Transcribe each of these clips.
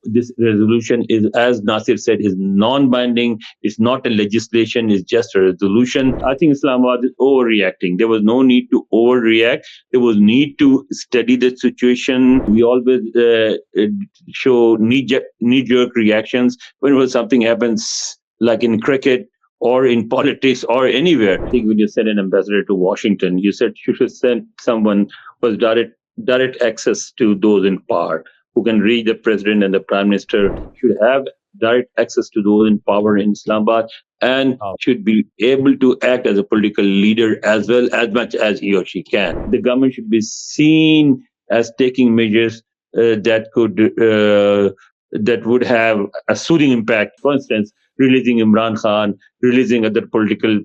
this resolution is, as Nasir said, is non-binding. It's not a legislation. It's just a resolution. I think Islamabad is overreacting. There was no need to overreact. There was need to study the situation. We always show knee-jerk reactions whenever something happens, like in cricket or in politics or anywhere. I think when you send an ambassador to Washington, you said you should send someone who has direct access to those in power, who can reach the president and the prime minister, should have direct access to those in power in Islamabad, and should be able to act as a political leader as well, as much as he or she can. The government should be seen as taking measures that would have a soothing impact. For instance, releasing Imran Khan, releasing other political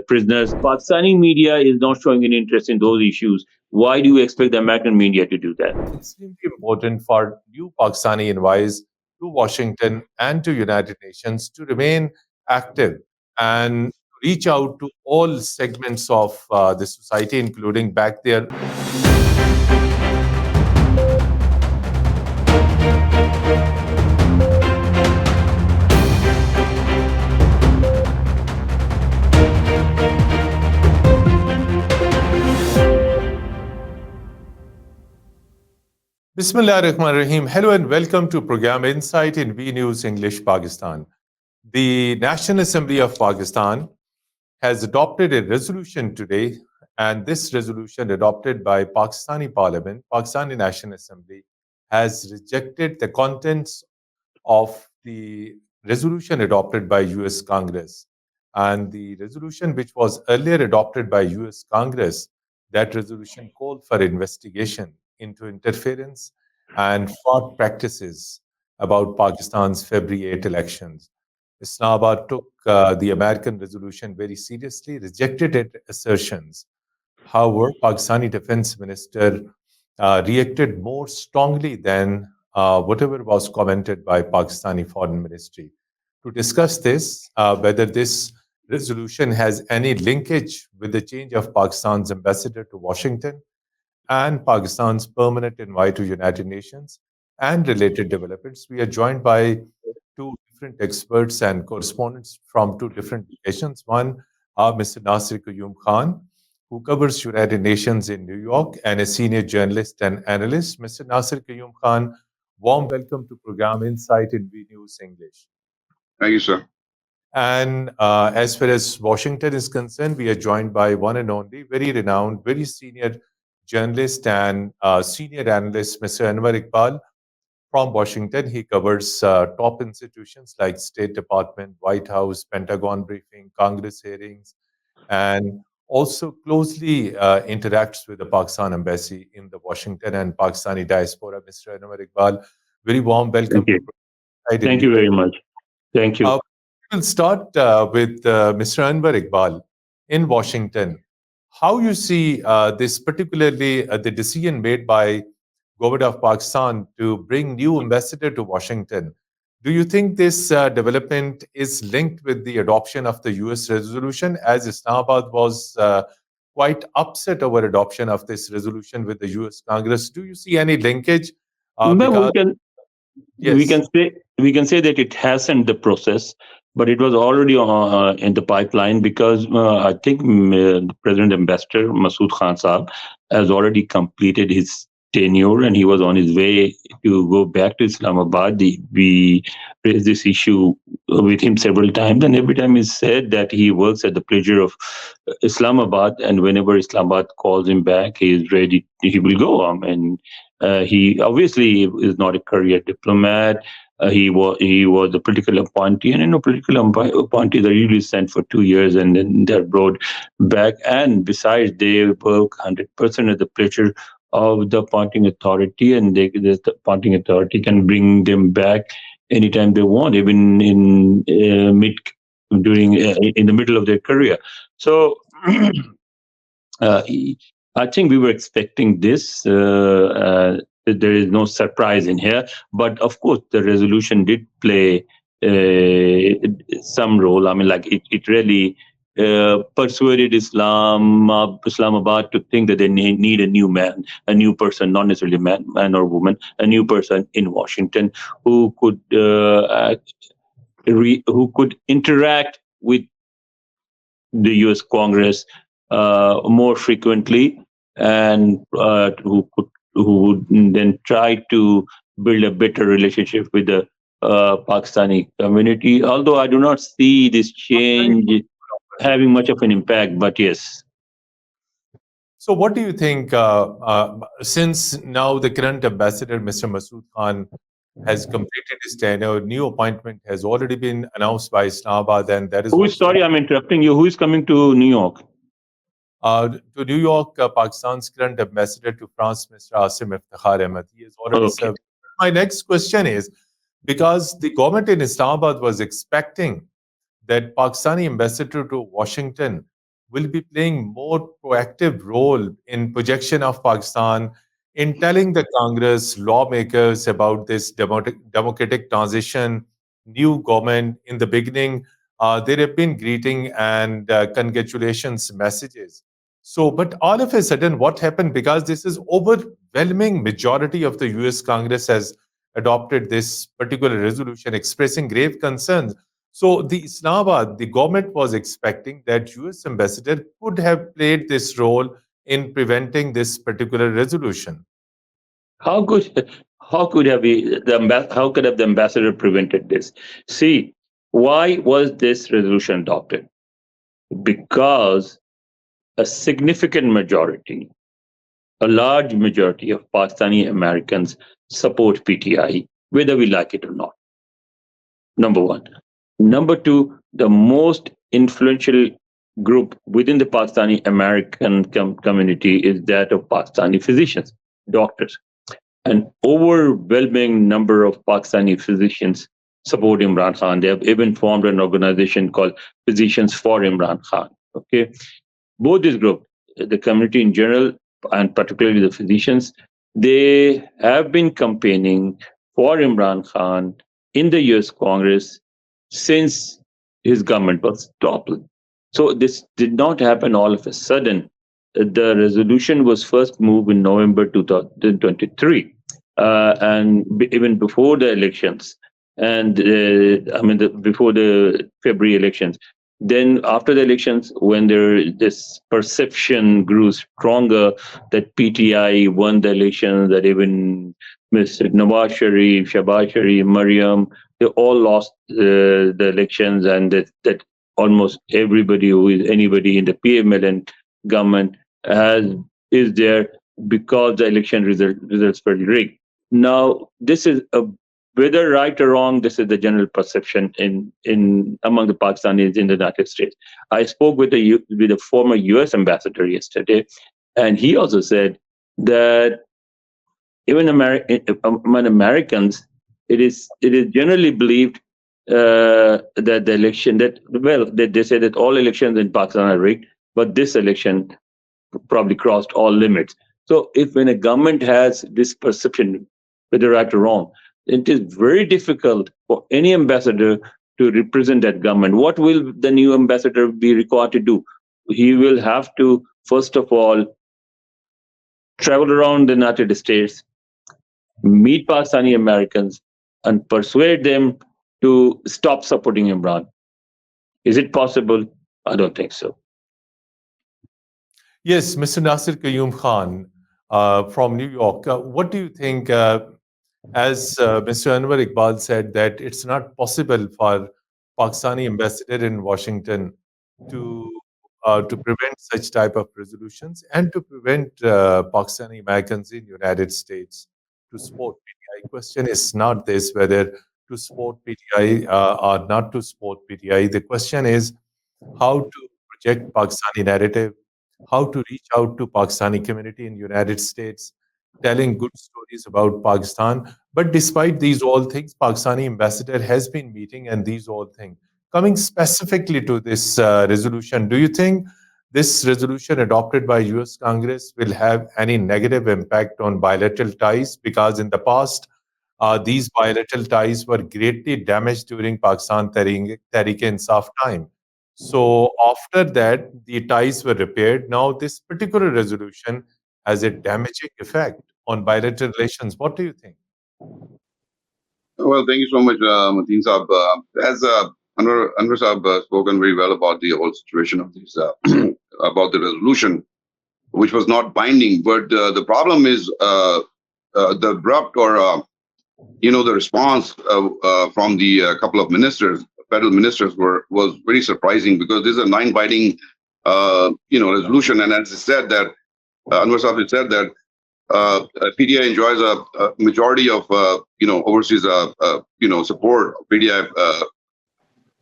prisoners. Pakistani media is not showing any interest in those issues. Why do you expect the American media to do that? It's extremely important for new Pakistani envoys to Washington and to United Nations to remain active and reach out to all segments of the society, including back there. Bismillahirrahmanirrahim. Hello and welcome to program Insight in V News English Pakistan. The National Assembly of Pakistan has adopted a resolution today, and this resolution adopted by Pakistani Parliament, Pakistani National Assembly, has rejected the contents of the resolution adopted by US Congress. And the resolution which was earlier adopted by US Congress, that resolution called for investigation into interference and fraud practices about Pakistan's February 8 elections. Islamabad took the American resolution very seriously, rejected its assertions. However, Pakistani Defense Minister reacted more strongly than whatever was commented by Pakistani Foreign Ministry. To discuss this, whether this resolution has any linkage with the change of Pakistan's ambassador to Washington and Pakistan's permanent envoy to United Nations and related developments, we are joined by two different experts and correspondents from two different locations. One, Mr. Nasir Qayyum Khan, who covers United Nations in New York and a senior journalist and analyst. Mr. Nasir Qayyum Khan, warm welcome to program Insight in V News English. Thank you, sir. And as far as Washington is concerned, we are joined by one and only, very renowned, very senior journalist and senior analyst, Mr. Anwar Iqbal from Washington. He covers top institutions like State Department, White House, Pentagon briefing, Congress hearings, and also closely interacts with the Pakistan embassy in the Washington and Pakistani diaspora. Mr. Anwar Iqbal, very warm welcome. Thank you very much. Thank you. We'll start with Mr. Anwar Iqbal in Washington. How you see this, particularly the decision made by government of Pakistan to bring new ambassador to Washington? Do you think this development is linked with the adoption of the US resolution, as Islamabad was quite upset over adoption of this resolution with the US Congress? Do you see any linkage? We can say that it hastened the process, but it was already in the pipeline, because I think the President Ambassador Masood Khan Saab has already completed his tenure, and he was on his way to go back to Islamabad. We raised this issue with him several times, and every time he said that he works at the pleasure of Islamabad, and whenever Islamabad calls him back, he is ready. He will go. He obviously is not a career diplomat. He was a political appointee, and political appointees are usually sent for 2 years and then they're brought back. And besides, they work 100% at the pleasure of the appointing authority, and the appointing authority can bring them back anytime they want, even in the middle of their career. So I think we were expecting this. There is no surprise in here, but of course the resolution did play some role. I mean, like it really persuaded Islamabad to think that they need a new man, a new person, not necessarily man or woman, a new person in Washington who could who could interact with the U.S. Congress more frequently, and who would then try to build a better relationship with the Pakistani community. Although I do not see this change having much of an impact, but yes. So, what do you think? Since now the current ambassador, Mr. Masood Khan, has completed his tenure, new appointment has already been announced by Islamabad, and that is Who is also sorry? I'm interrupting you. Who is coming to New York? to New York, Pakistan's current ambassador to France, Mr. Asim Iftikhar Ahmed. He has already Okay. served. My next question is, because the government in Islamabad was expecting that Pakistani ambassador to Washington will be playing more proactive role in projection of Pakistan, in telling the Congress lawmakers about this democratic transition, new government. In the beginning, there have been greeting and congratulations messages. So, but all of a sudden, what happened? Because this is overwhelming majority of the U.S. Congress has adopted this particular resolution expressing grave concerns. So the Islamabad, the government was expecting that US ambassador could have played this role in preventing this particular resolution. How could how could have the ambassador prevented this? See, why was this resolution adopted? Because a significant majority, a large majority of Pakistani Americans support PTI, whether we like it or not. Number one. Number two, the most influential group within the Pakistani American community is that of Pakistani physicians, doctors. An overwhelming number of Pakistani physicians support Imran Khan. They have even formed an organization called Physicians for Imran Khan. Okay, both these groups, the community in general, and particularly the physicians, they have been campaigning for Imran Khan in the US Congress since his government was toppled. So this did not happen all of a sudden. The resolution was first moved in November 2023, and even before the elections, and before the February elections. Then after the elections, when this perception grew stronger that PTI won the election, that even Mr. Nawaz Sharif, Shahbaz Sharif, Mariam, they all lost the elections, and that almost everybody who is anybody in the PMLN government has is there because the election results were rigged. Now, this is a whether right or wrong, this is the general perception in among the Pakistanis in the United States. I spoke with a former U.S. ambassador yesterday, and he also said that even among Americans, it is generally believed that the election they say that all elections in Pakistan are rigged, but this election probably crossed all limits. So if when a government has this perception, whether right or wrong, it is very difficult for any ambassador to represent that government. What will the new ambassador be required to do? He will have to, first of all, travel around the United States, meet Pakistani Americans, and persuade them to stop supporting Imran. Is it possible? I don't think so. Yes, Mr. Nasir Qayyum Khan from New York. What do you think? As Mr. Anwar Iqbal said, that it's not possible for Pakistani ambassador in Washington to prevent such type of resolutions and to prevent Pakistani Americans in United States to support PTI. Question is not this whether to support PTI or not to support PTI. The question is how to project Pakistani narrative, how to reach out to Pakistani community in United States, telling good stories about Pakistan. But despite these all things, Pakistani ambassador has been meeting and these all things. Coming specifically to this resolution, do you think this resolution adopted by US Congress will have any negative impact on bilateral ties? Because in the past, these bilateral ties were greatly damaged during Pakistan Tehreek-e-Insaf time. So after that, the ties were repaired. Now, this particular resolution has a damaging effect on bilateral relations. What do you think? Well, thank you so much, Mateen Saab. As Anwar Saab spoken very well about the whole situation of this, about the resolution, which was not binding. But the problem is the abrupt or the response from the couple of ministers, federal ministers, was very surprising, because this is a non-binding resolution, and as I said that Anwar Saab has said that PDI enjoys a majority of overseas support of PDI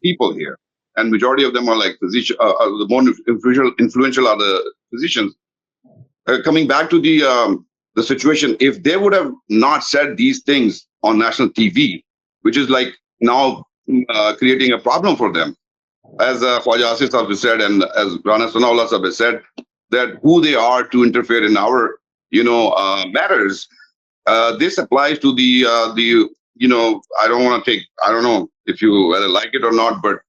people here, and majority of them are like physicians. The more influential are the physicians. Coming back to the situation, if they would have not said these things on national TV, which is like now creating a problem for them, as Khwaja Asif Sahab has said, and as Rana Sanaullah Sahab has said, that who they are to interfere in our matters. This applies to the I don't want to take, I don't know if you whether like it or not, but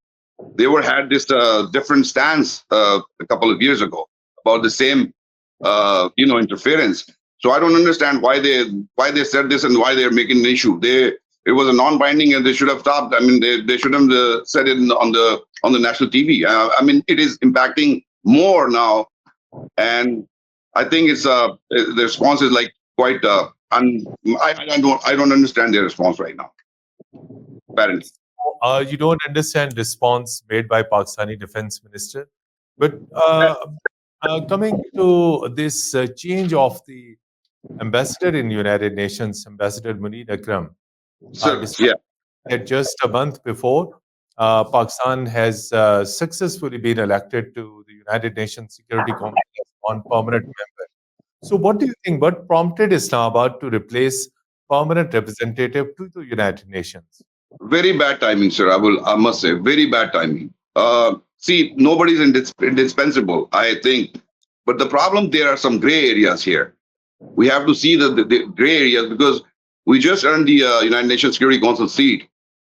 they had this different stance a couple of years ago about the same interference. So I don't understand why they said this and why they're making an issue. It was a non-binding, and they should have stopped. I mean, they should have said it on the national TV. I mean, it is impacting more now, and I think it's the response is like quite. I don't understand their response right now. Apparently. You don't understand response made by Pakistani defense minister, but coming to this change of the ambassador in United Nations, Ambassador Munir Akram, So, despite yeah. that just a month before, Pakistan has successfully been elected to the United Nations Security Council as non-permanent member. So, what do you think? What prompted Islamabad to replace permanent representative to the United Nations? Very bad timing, sir. I must say, very bad timing. See, nobody's indispensable, I think. But the problem, there are some gray areas here. We have to see the gray areas, because we just earned the United Nations Security Council seat,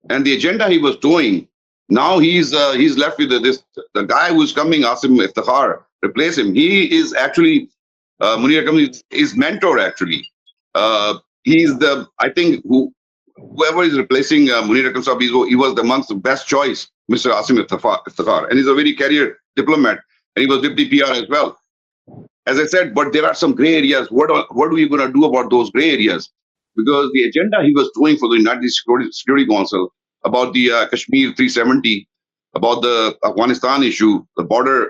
and the agenda he was doing. Now he's left with the guy who's coming, Asim Iftikhar, replace him. He is actually Munir Akram is his mentor actually. He's the, I think, whoever is replacing Munir Akram Sahib, he was the month's best choice, Mr. Asim Iftikhar, and he's a very career diplomat, and he was deputy PR as well. As I said, but there are some gray areas. What are we going to do about those gray areas? Because the agenda he was doing for the United Security Council about the Kashmir 370, about the Afghanistan issue, the border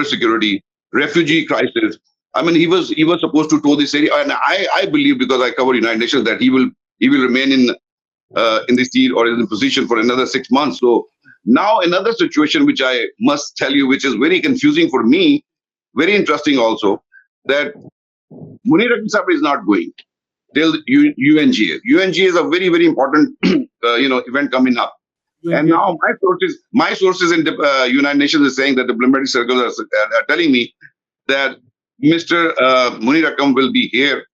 security, refugee crisis. I mean, he was supposed to tour this area, and I believe, because I cover United Nations, that he will remain in the seat or in the position for another 6 months. So now another situation, which I must tell you, which is very confusing for me, very interesting also, that Munir Akram Sahib is not going till UNGA. UNGA is a very, very important event coming up. And now my sources in United Nations is saying that diplomatic circles are telling me that Mr. Munir Akram will be here.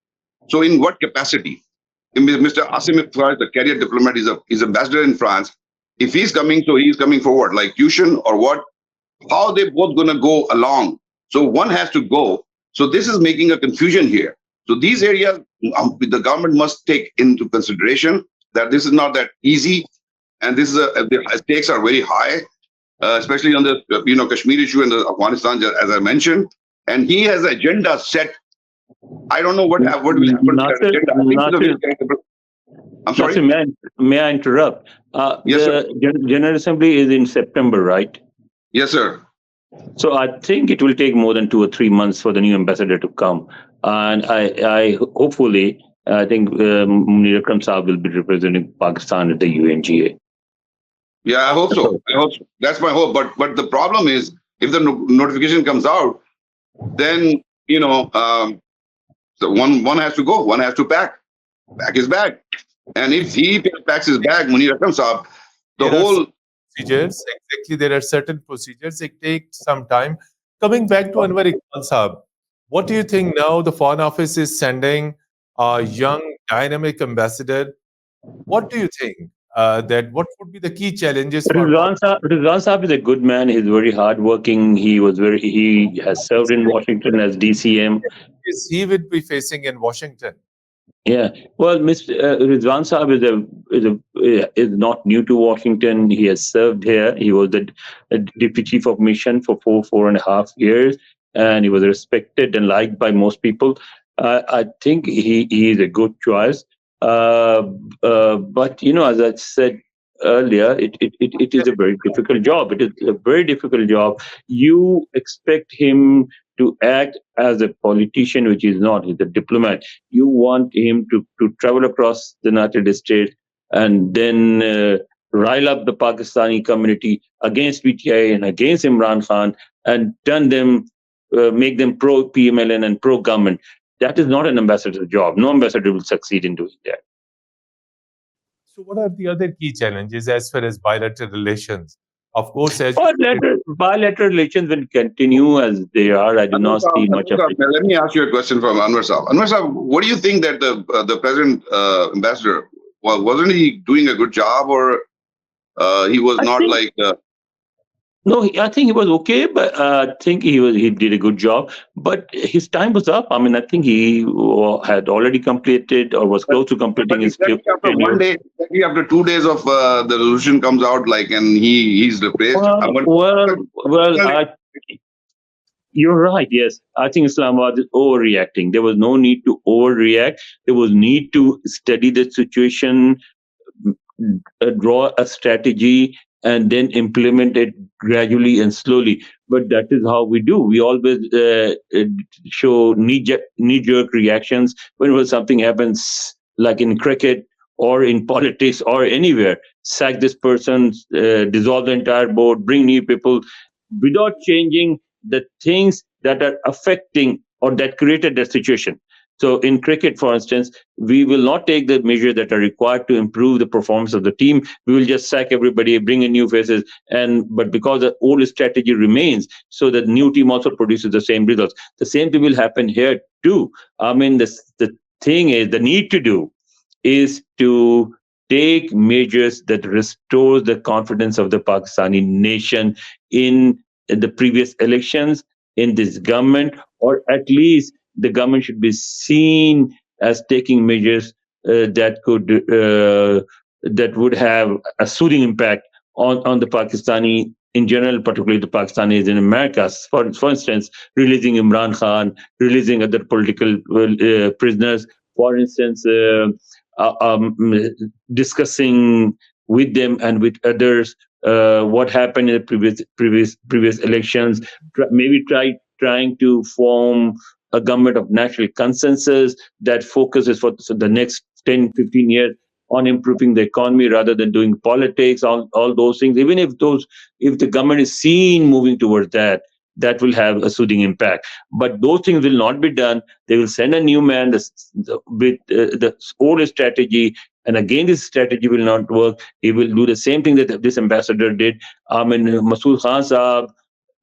So in what capacity? Mr. Asim Iftikhar, the career diplomat, is ambassador in France. If he's coming, so he's coming forward, like tuition or what? How are they both going to go along? So one has to go. So this is making a confusion here. So these areas, the government must take into consideration that this is not that easy, and this is the stakes are very high, especially on the Kashmir issue and the Afghanistan, as I mentioned. And he has an agenda set. I don't know what will happen to that agenda. I'm sorry. May I interrupt? Yes, the General Assembly is in September, right? Yes, sir. So I think it will take more than 2 or 3 months for the new ambassador to come, and I hopefully I think Munir Akram Sahib will be representing Pakistan at the UNGA. Yeah, I hope so. That's my hope. But the problem is, if the notification comes out, then so one has to go. One has to pack his bag, and if he packs his bag, Munir Akram Sahib, the whole procedures. Exactly, there are certain procedures. It takes some time. Coming back to Anwar Iqbal Saab, what do you think now? The Foreign Office is sending a young, dynamic ambassador. What do you think? that what would be the key challenges for Rizwan Saab is a good man. He's very hardworking. He has served in Washington as DCM. is he would be facing in Washington? Yeah, well, Mr. Rizwan Saab is not new to Washington. He has served here. He was the deputy chief of mission for 4.5 years, and he was respected and liked by most people. I think he is a good choice. But as I said earlier, it is a very difficult job. It is a very difficult job. You expect him to act as a politician, which is not. He's a diplomat. You want him to travel across the United States and then rile up the Pakistani community against PTI and against Imran Khan and make them pro PMLN and pro government. That is not an ambassador's job. No ambassador will succeed in doing that. So, what are the other key challenges as far as bilateral relations? Of course, as bilateral relations will continue as they are. I do not see much of it. Let me ask you a question from Anwar Saab. Anwar Saab, what do you think that the present ambassador, wasn't he doing a good job, or he was No, I think he was okay, but I think he did a good job. But his time was up. I mean, I think he had already completed or was close to completing his after 1 day, after 2 days of the resolution comes out, and he's replaced. You're right. Yes, I think Islamabad is overreacting. There was no need to overreact. There was need to study the situation, draw a strategy, and then implement it gradually and slowly. But that is how we do. We always show knee-jerk reactions whenever something happens, like in cricket or in politics or anywhere. Sack this person, dissolve the entire board, bring new people, without changing the things that are affecting or that created the situation. So in cricket, for instance, we will not take the measures that are required to improve the performance of the team. We will just sack everybody, bring in new faces, but because the old strategy remains, so the new team also produces the same results. The same thing will happen here too. I mean, the thing is, the need to do is to take measures that restores the confidence of the Pakistani nation in the previous elections, in this government, or at least the government should be seen as taking measures that would have a soothing impact on the Pakistani in general, particularly the Pakistanis in America. For instance, releasing Imran Khan, releasing other political prisoners. For instance, discussing with them and with others what happened in the previous elections. Maybe trying to form a government of national consensus that focuses for the next 10, 15 years on improving the economy rather than doing politics, all those things. Even if the government is seen moving towards that will have a soothing impact. But those things will not be done. They will send a new man with the old strategy, and again, this strategy will not work. He will do the same thing that this ambassador did. Masood Khan Saab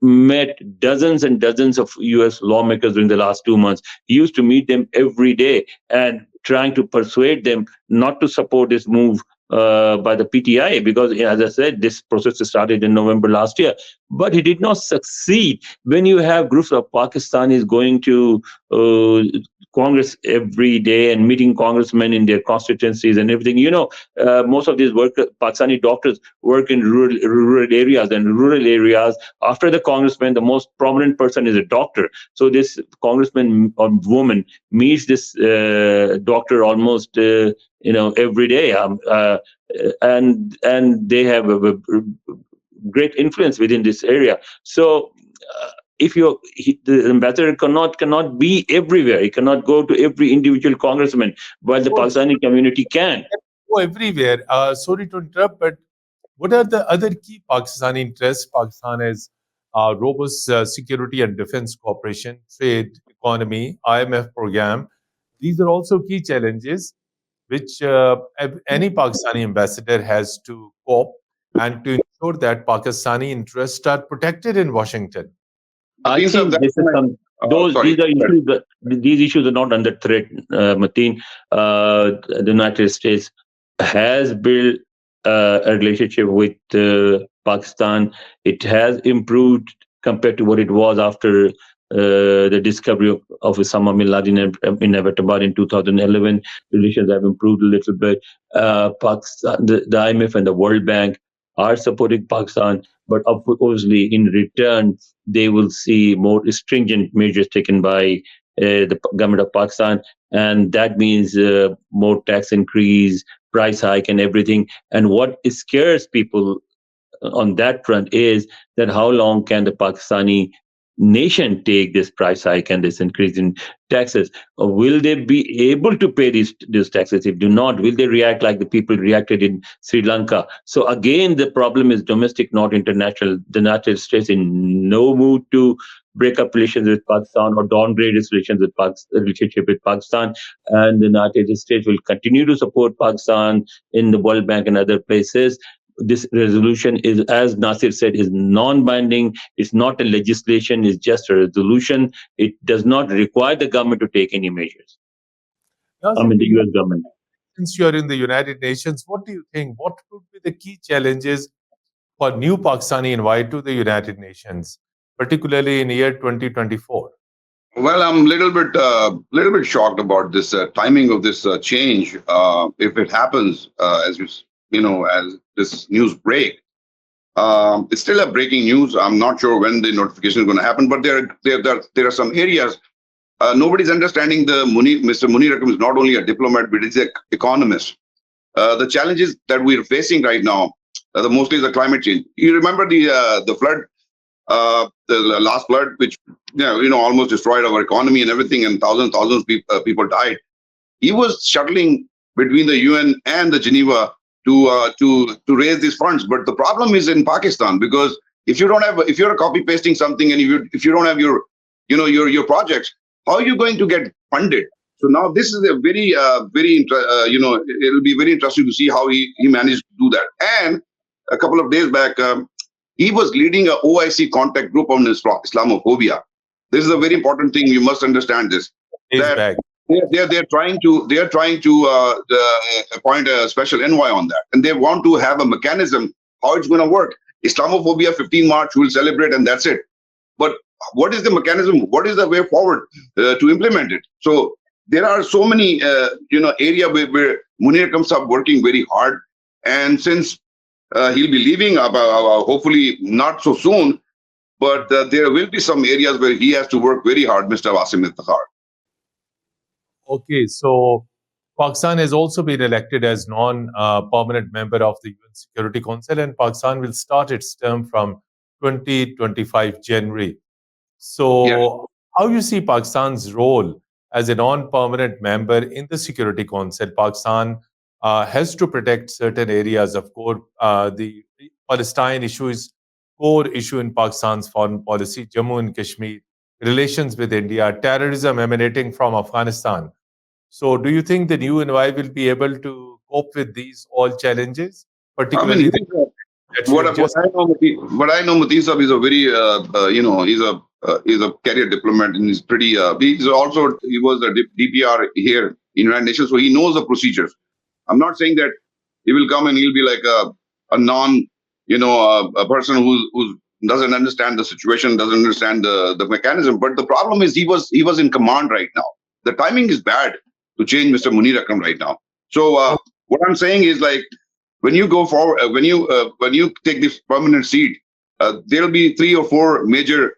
met dozens and dozens of US lawmakers during the last 2 months. He used to meet them every day and trying to persuade them not to support this move by the PTI, because, as I said, this process started in November last year. But he did not succeed. When you have groups of Pakistanis going to Congress every day and meeting congressmen in their constituencies and everything, most of these Pakistani doctors work in rural areas, and rural areas, after the congressman, the most prominent person is a doctor. So this congressman or woman meets this doctor almost every day, and they have a great influence within this area. So the ambassador cannot be everywhere. He cannot go to every individual congressman, while the Pakistani community can go everywhere. Sorry to interrupt, but what are the other key Pakistani interests? Pakistan has robust security and defense cooperation, trade, economy, IMF program. These are also key challenges which any Pakistani ambassador has to cope and to ensure that Pakistani interests are protected in Washington. I think this is these issues are not under threat, Mateen. The United States has built a relationship with Pakistan. It has improved compared to what it was after the discovery of Osama bin Laden in Abbottabad in 2011. Relations have improved a little bit. Pakistan, the IMF and the World Bank are supporting Pakistan, but obviously in return they will see more stringent measures taken by the government of Pakistan, and that means more tax increase, price hike, and everything. And what scares people on that front is that how long can the Pakistani nation take this price hike and this increase in taxes? Will they be able to pay these taxes? If do not, will they react like the people reacted in Sri Lanka? So again, the problem is domestic, not international. The United States in no mood to break up relations with Pakistan or downgrade its relationship with Pakistan. And the United States will continue to support Pakistan in the World Bank and other places. This resolution is, as Nasir said, is non-binding. It's not a legislation. It's just a resolution. It does not require the government to take any measures. I mean, the U.S. government. Since you're in the United Nations, what do you think? What could be the key challenges for new Pakistani invite to the United Nations, particularly in year 2024? Well, I'm a little bit shocked about this timing of this change. If it happens, as as this news break, it's still a breaking news. I'm not sure when the notification is going to happen, but there are some areas. Nobody's understanding Mr. Munir Akram is not only a diplomat, but he's an economist. The challenges that we're facing right now, mostly the climate change. You remember the flood, the last flood, which almost destroyed our economy and everything, and thousands of people died. He was shuttling between the UN and the Geneva to raise these funds. But the problem is in Pakistan, because if you're copy pasting something and if you don't have your projects, how are you going to get funded? So now this is a it'll be very interesting to see how he managed to do that. And a couple of days back, he was leading a OIC contact group on Islamophobia. This is a very important thing. You must understand this. They're trying to appoint a special envoy on that, and they want to have a mechanism how it's going to work. Islamophobia, 15 March, we'll celebrate, and that's it. But what is the mechanism? What is the way forward to implement it? So there are so many area where Munir comes up working very hard, and since he'll be leaving, hopefully not so soon, but there will be some areas where he has to work very hard, Mr. Wasim Iftikhar. Okay, so Pakistan has also been elected as non-permanent member of the UN Security Council, and Pakistan will start its term from 2025 January. So how you see Pakistan's role as a non-permanent member in the Security Council? Pakistan has to protect certain areas. Of course, the Palestine issue is core issue in Pakistan's foreign policy, Jammu and Kashmir, relations with India, terrorism emanating from Afghanistan. So do you think the new envoy will be able to cope with these all challenges? Particularly, what I know, Mati Saab is a very, he's a career diplomat, and he's pretty, he was a DPR here in United Nations, so he knows the procedures. I'm not saying that he will come and he'll be like a non, a person who doesn't understand the situation, doesn't understand the mechanism. But the problem is he was in command right now. The timing is bad to change Mr. Munir Akram right now. So what I'm saying is, like, when you go forward, when you take this permanent seat, there'll be 3 or 4 major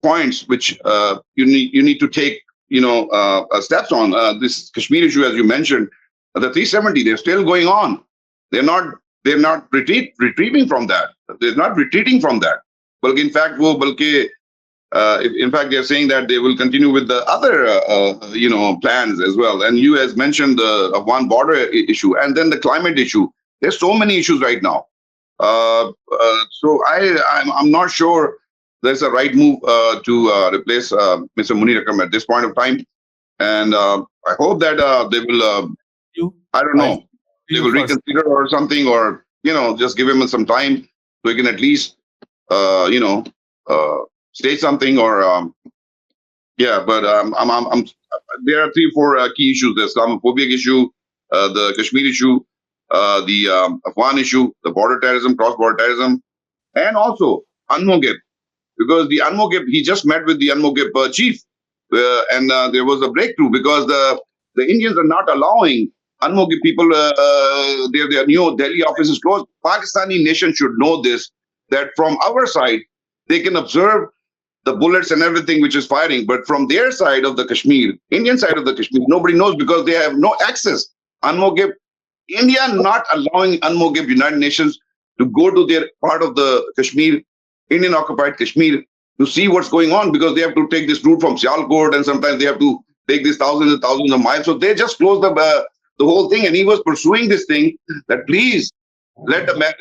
points which you need to take steps on. This Kashmir issue, as you mentioned, the 370, they're still going on. They're not retreating from that. They're not retreating from that. But in fact, they're saying that they will continue with the other plans as well. And you has mentioned the one border issue, and then the climate issue. There's so many issues right now. So I'm not sure there's a right move to replace Mr. Munir Akram at this point of time. And I hope that they will, I don't know, they will reconsider or something, or, just give him some time so he can at least, say something, or, but there are 3 or 4 key issues: the Islamophobic issue, the Kashmir issue, the Afghan issue, the border terrorism, cross-border terrorism, and also Unmogip, because the Unmogip, he just met with the Unmogip chief, and there was a breakthrough because the Indians are not allowing Unmogip people, their new Delhi office is closed. Pakistani nation should know this, that from our side, they can observe the bullets and everything which is firing, but from their side of the Kashmir, Indian side of the Kashmir, nobody knows because they have no access. Unmogip, India not allowing Unmogip United Nations to go to their part of the Kashmir, Indian occupied Kashmir, to see what's going on, because they have to take this route from Sialkot, and sometimes they have to take this thousands and thousands of miles. So they just closed the whole thing, and he was pursuing this thing that please let the man,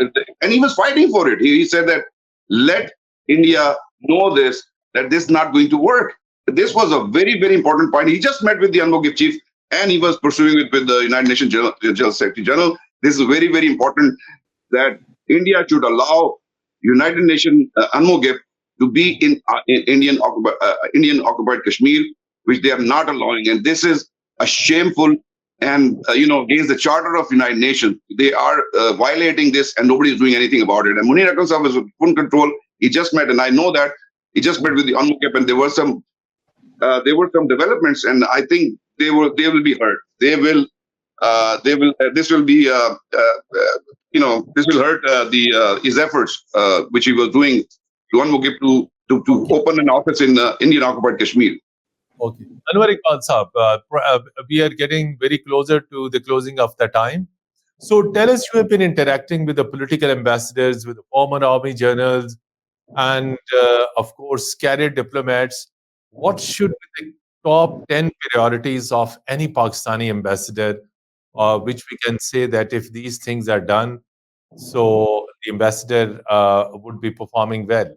and he was fighting for it. He said that let India know this, that this is not going to work. This was a very, very important point. He just met with the Unmogip chief, and he was pursuing it with the United Nations General Secretary General. This is very, very important, that India should allow United Nations Unmogip to be in Indian occupied Kashmir, which they are not allowing. And this is a shameful and against the Charter of United Nations. They are violating this, and nobody is doing anything about it. And Munir Akram Sahib is in full control. He just met, and I know that he just met with the Unmogip, and there were some developments, and I think they will be heard. This will be this will hurt his efforts which he was doing to Unmogip to open an office in Indian occupied Kashmir. Okay. Anwar Iqbal Saab, we are getting very closer to the closing of the time. So tell us, you have been interacting with the political ambassadors, with the former army generals, and of course, career diplomats. What should be the top 10 priorities of any Pakistani ambassador, which we can say that if these things are done, so the ambassador would be performing well?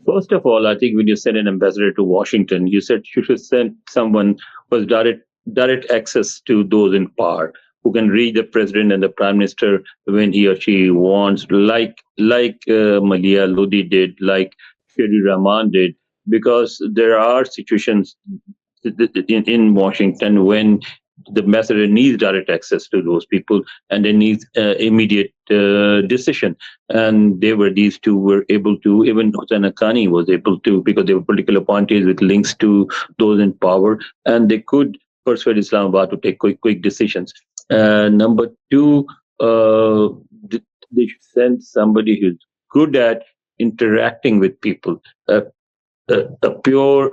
First of all, I think when you send an ambassador to Washington, you said you should send someone who has direct access to those in power, who can reach the president and the prime minister when he or she wants, like Malia Lodi did, like Shadi Rahman did, because there are situations in Washington when the ambassador needs direct access to those people, and they need immediate decision. And these two were able to, even Hossein Haqqani was able to, because they were political appointees with links to those in power, and they could persuade Islamabad to take quick decisions. Number two, they should send somebody who's good at interacting with people. A pure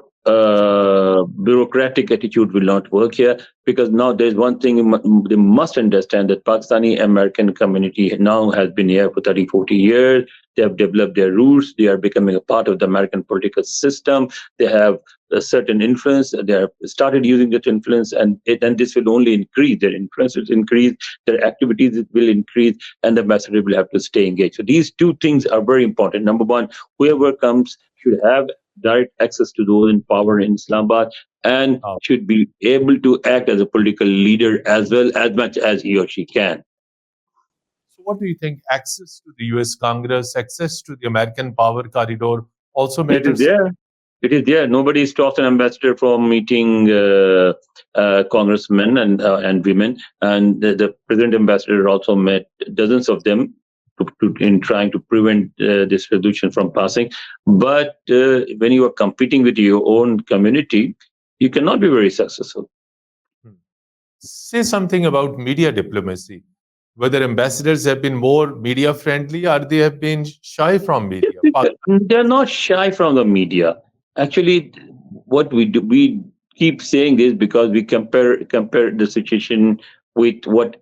bureaucratic attitude will not work here, because now there's one thing they must understand, that Pakistani American community now has been here for 30-40 years. They have developed their roots. They are becoming a part of the American political system. They have a certain influence. They have started using that influence, and this will only increase. Their influence will increase, their activities will increase, and the ambassador will have to stay engaged. So these two things are very important. Number one, whoever comes should have direct access to those in power in Islamabad, and should be able to act as a political leader as well, as much as he or she can. So what do you think? Access to the US Congress, access to the American power corridor also matters? It is there. Nobody stops an ambassador from meeting congressmen and women, and the president ambassador also met dozens of them in trying to prevent this resolution from passing. But when you are competing with your own community, you cannot be very successful. Say something about media diplomacy. Whether ambassadors have been more media friendly, or they have been shy from media? They're not shy from the media. Actually, what we do, we keep saying this because we compare the situation with what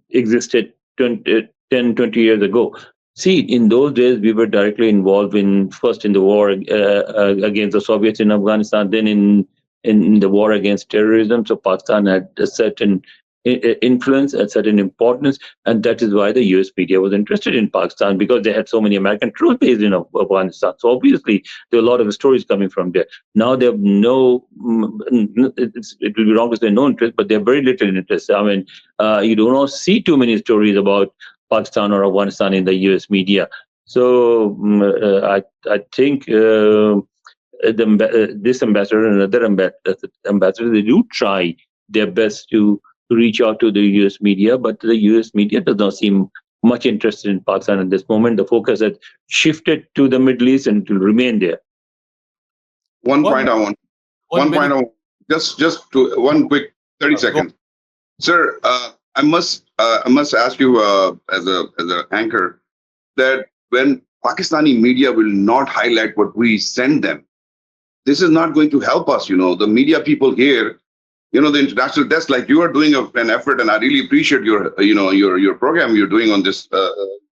existed 10-20 years ago. See, in those days, we were directly involved first in the war against the Soviets in Afghanistan, then in the war against terrorism. So Pakistan had a certain influence, a certain importance, and that is why the US media was interested in Pakistan, because they had so many American troops based in Afghanistan. So obviously, there are a lot of stories coming from there. Now they have it will be wrong to say no interest, but they have very little interest. I mean, you do not see too many stories about Pakistan or Afghanistan in the US media. So I think this ambassador and other ambassadors, they do try their best to to reach out to the US media, but the US media does not seem much interested in Pakistan at this moment. The focus has shifted to the Middle East and to remain there. One One, point I want. one One point minute. I want. Just to one quick 30 Go. seconds, sir. I must ask you as an anchor that when Pakistani media will not highlight what we send them, this is not going to help us. The media people here, the international desk, like you are doing an effort, and I really appreciate your program you're doing on this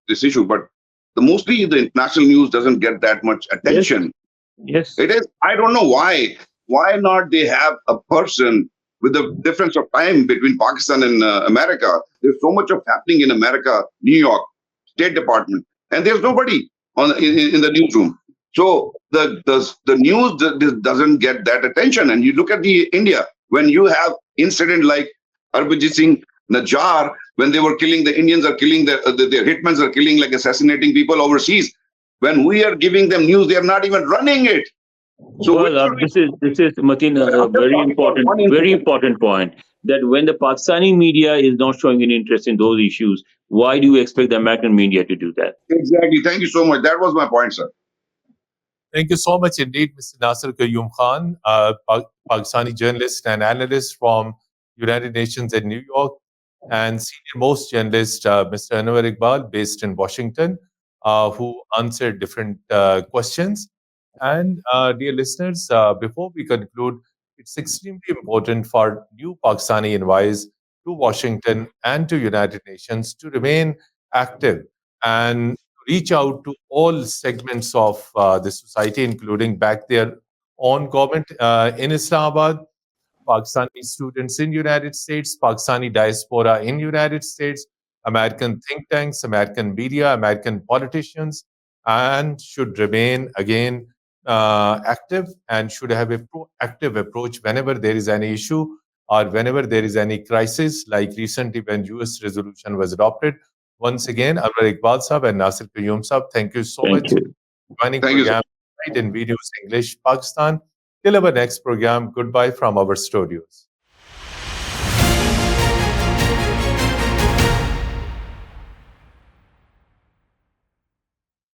issue. But mostly the international news doesn't get that much attention. Yes. It is. I don't know why. Why not they have a person with the difference of time between Pakistan and America? There's so much of happening in America, New York, State Department, and there's nobody in the newsroom. So the news doesn't get that attention. And you look at the India when you have incident like Harbajit Singh Najjar, when they were killing the Indians are killing their hitmans are killing, like assassinating people overseas. When we are giving them news, they are not even running it. So well, this is Mateen, a very important point, that when the Pakistani media is not showing any interest in those issues, why do you expect the American media to do that? Exactly. Thank you so much. That was my point, sir. Thank you so much indeed, Mr. Nasir Qayyum Khan, Pakistani journalist and analyst from United Nations in New York, and senior most journalist, Mr. Anwar Iqbal, based in Washington, who answered different questions. And dear listeners, before we conclude, it's extremely important for new Pakistani envoys to Washington and to United Nations to remain active and reach out to all segments of the society, including back their own government in Islamabad, Pakistani students in United States, Pakistani diaspora in United States, American think tanks, American media, American politicians, and should remain again active and should have a proactive approach whenever there is any issue or whenever there is any crisis, like recently when US resolution was adopted. Once again, Anwar Iqbal Sahab and Nasir Qayyum Sahab, thank you so Thank much you. for joining Thank you, sir. program Night in Videos English Pakistan. Till our next program, goodbye from our studios.